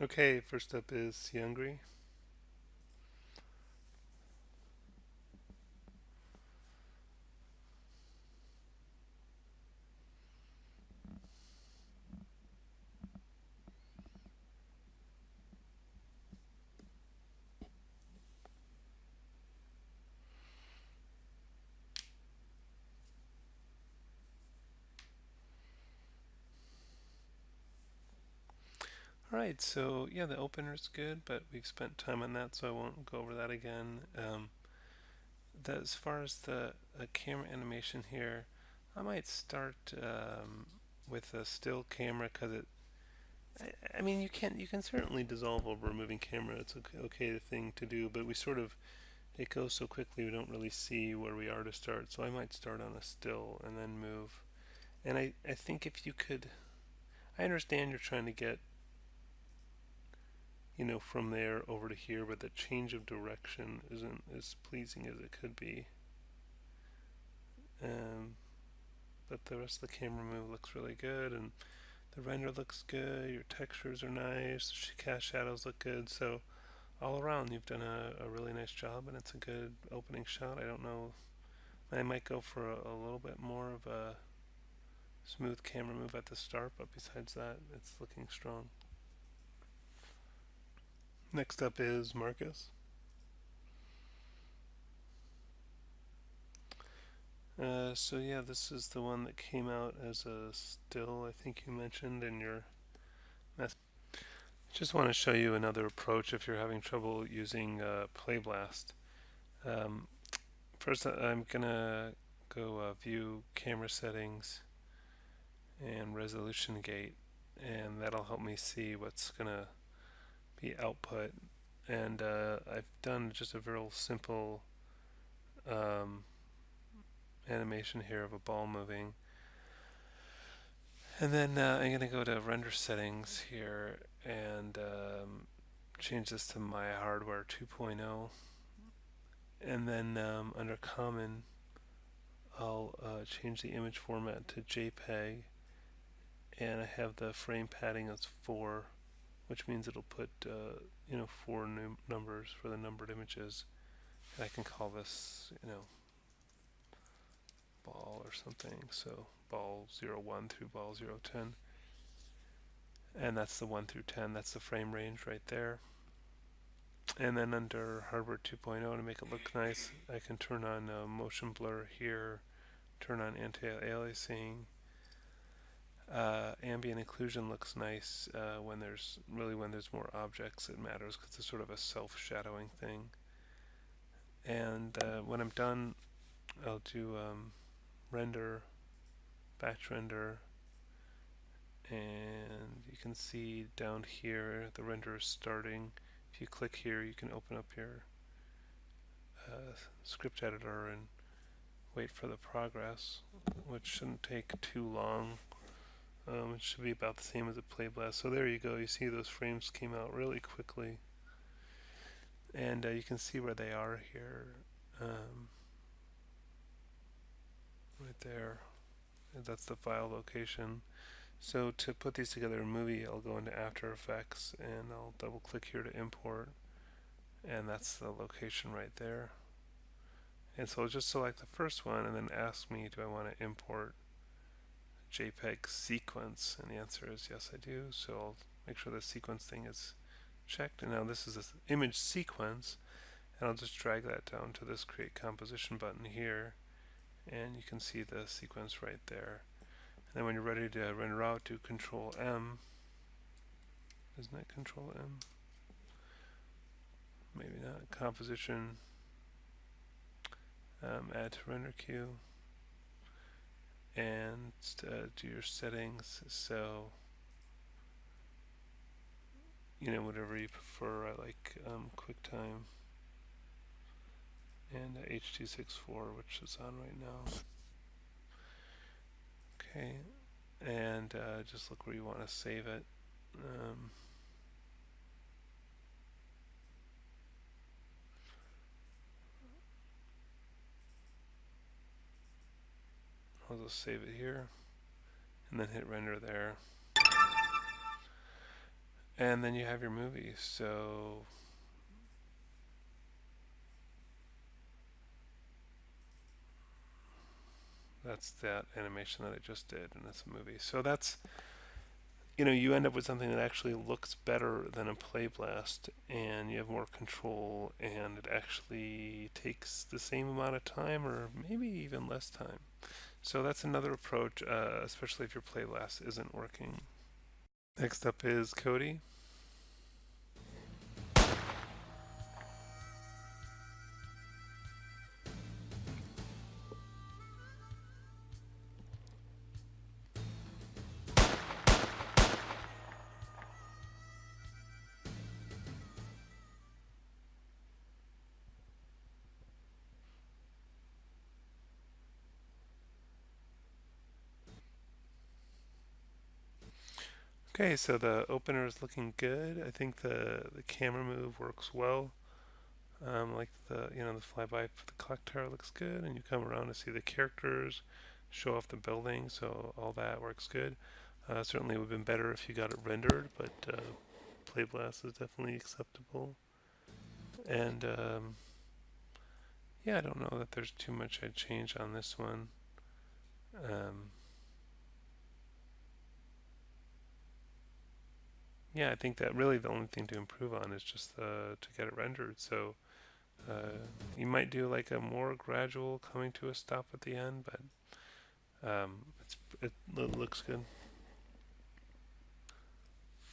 Okay, first up is Hungry. Alright, so yeah, the opener's good, but we've spent time on that, so I won't go over that again. As far as the camera animation here, I might start with a still camera because I mean, you can certainly dissolve over a moving camera. It's okay thing to do, but we sort of it goes so quickly we don't really see where we are to start. So I might start on a still and then move. And I think if you could, I understand you're trying to get from there over to here, but the change of direction isn't as pleasing as it could be. Um, but the rest of the camera move looks really good, and the render looks good. Your textures are nice. The cast shadows look good. So all around, you've done a really nice job, and it's a good opening shot. I don't know. I might go for a little bit more of a smooth camera move at the start, but besides that, it's looking strong. Next up is Marcus. So yeah, this is the one that came out as a still, I think you mentioned in your message. Just want to show you another approach if you're having trouble using Play Blast. Um, First, I'm gonna go view camera settings and resolution gate, and that'll help me see what's gonna be output. And I've done just a real simple um, animation here of a ball moving. And then I'm going to go to render settings here and change this to my hardware 2.0. And then under common, I'll change the image format to JPEG. And I have the frame padding as 4, which means it'll put 4 new numbers for the numbered images. And I can call this ball or something. So ball 01 through ball 010. And that's the 1 through 10. That's the frame range right there. And then under hardware 2.0, to make it look nice, I can turn on motion blur here, turn on anti-aliasing. Ambient occlusion looks nice when there's more objects. It matters because it's sort of a self-shadowing thing. And when I'm done, I'll do render, batch render, and you can see down here the render is starting. If you click here, you can open up your script editor and wait for the progress, which shouldn't take too long. It should be about the same as a play blast. So there you go. You see those frames came out really quickly, and you can see where they are here, right there. And that's the file location. So to put these together in movie, I'll go into After Effects and I'll double click here to import, and that's the location right there. And so I'll just select the first one and then ask me, do I want to import JPEG sequence? And the answer is yes, I do. So I'll make sure the sequence thing is checked. And now this is an image sequence, and I'll just drag that down to this create composition button here, and you can see the sequence right there. And then when you're ready to render out, do Control M. Isn't it Control M? Maybe not. Composition, add to render queue, and do your settings. So whatever you prefer. I like QuickTime and H.264, which is on right now. Okay, and just look where you want to save it. I'll just save it here and then hit render there. And then you have your movie. So that's that animation that I just did, and it's a movie. So that's, you end up with something that actually looks better than a play blast, and you have more control, and it actually takes the same amount of time, or maybe even less time. So that's another approach, especially if your play blast isn't working. Next up is Cody. Okay, so the opener is looking good. I think the camera move works well. Like the flyby for the clock tower looks good, and you come around to see the characters, show off the building, so all that works good. Certainly would have been better if you got it rendered, but Play Blast is definitely acceptable. And yeah, I don't know that there's too much I'd change on this one. Um, yeah, I think that really the only thing to improve on is just to get it rendered. So you might do like a more gradual coming to a stop at the end, but it looks good.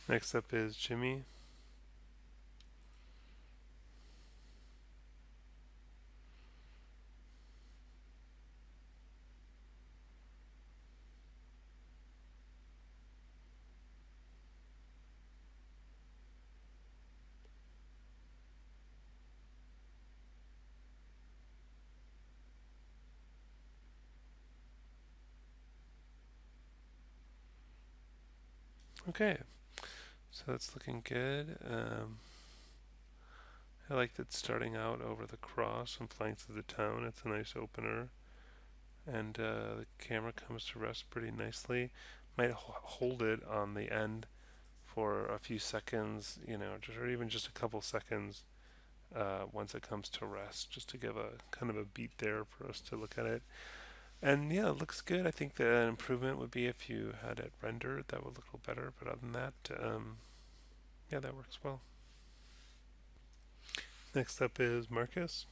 Next up is Jimmy. Okay, so that's looking good. I like that starting out over the cross and flying through the town. It's a nice opener, and the camera comes to rest pretty nicely. Might hold it on the end for a few seconds, or even just a couple seconds once it comes to rest, just to give a kind of a beat there for us to look at it. And yeah, it looks good. I think the improvement would be if you had it rendered. That would look a little better. But other than that, yeah, that works well. Next up is Marcus.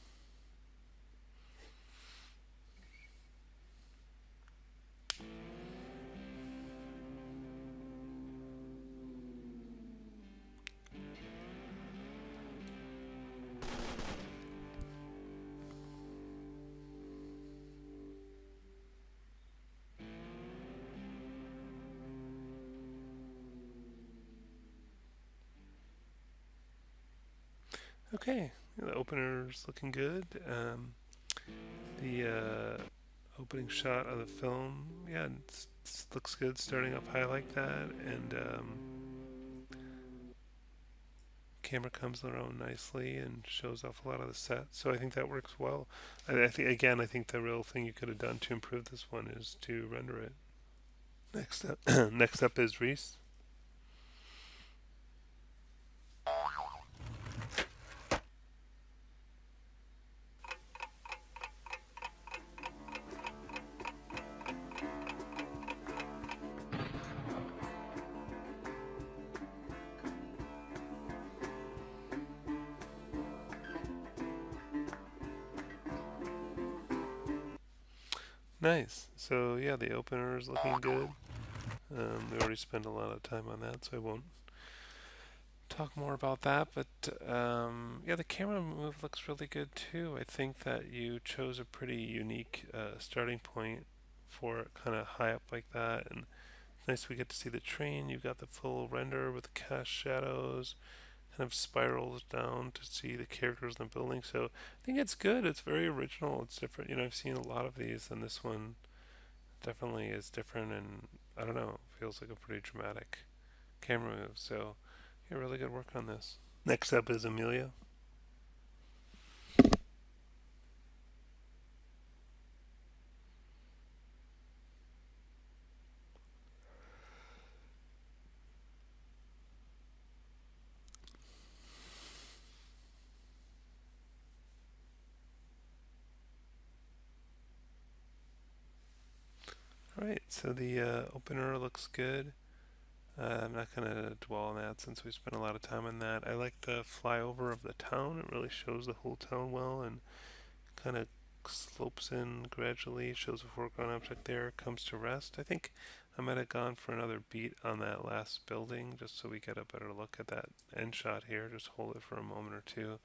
Okay, the opener's looking good. The opening shot of the film, yeah, it looks good starting up high like that, and camera comes around nicely and shows off a lot of the set. So I think that works well. I think again, I think the real thing you could have done to improve this one is to render it. Next up, next up is Rhys. Nice. So yeah, the opener is looking good. We already spent a lot of time on that, so I won't talk more about that. But yeah, the camera move looks really good too. I think that you chose a pretty unique starting point for it, kind of high up like that, and it's nice we get to see the train. You've got the full render with the cast shadows, kind of spirals down to see the characters in the building. So I think it's good. It's very original. It's different. I've seen a lot of these, and this one definitely is different, and I don't know, feels like a pretty dramatic camera move. So yeah, really good work on this. Next up is Amelia. Alright, so the opener looks good. I'm not going to dwell on that since we spent a lot of time on that. I like the flyover of the town. It really shows the whole town well and kind of slopes in gradually, shows a foreground object there, comes to rest. I think I might have gone for another beat on that last building just so we get a better look at that end shot here. Just hold it for a moment or two.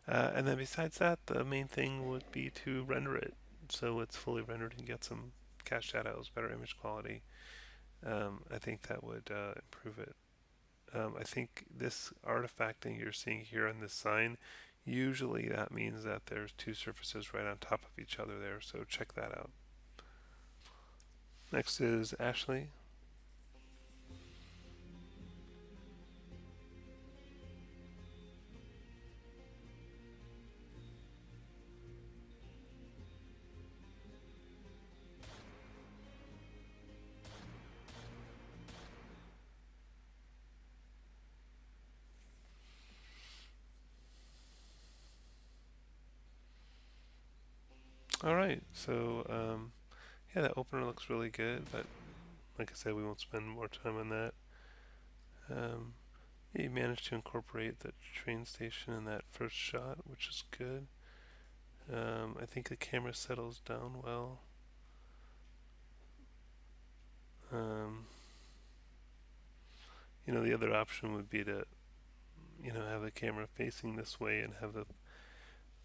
And then besides that, the main thing would be to render it so it's fully rendered and get some cache shadows, better image quality. I think that would improve it. I think this artifacting you're seeing here on this sign, usually that means that there's two surfaces right on top of each other there, so check that out. Next is Ashley. All right, so yeah, that opener looks really good, but like I said, we won't spend more time on that. Um, yeah, you managed to incorporate the train station in that first shot, which is good. I think the camera settles down well. Um, the other option would be to, have the camera facing this way and have the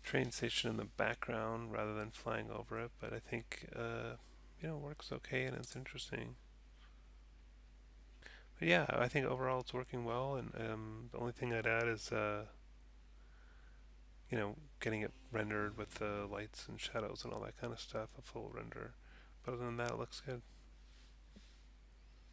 train station in the background rather than flying over it. But I think, it works okay and it's interesting. But yeah, I think overall it's working well. And the only thing I'd add is, getting it rendered with the lights and shadows and all that kind of stuff, a full render. But other than that, it looks good.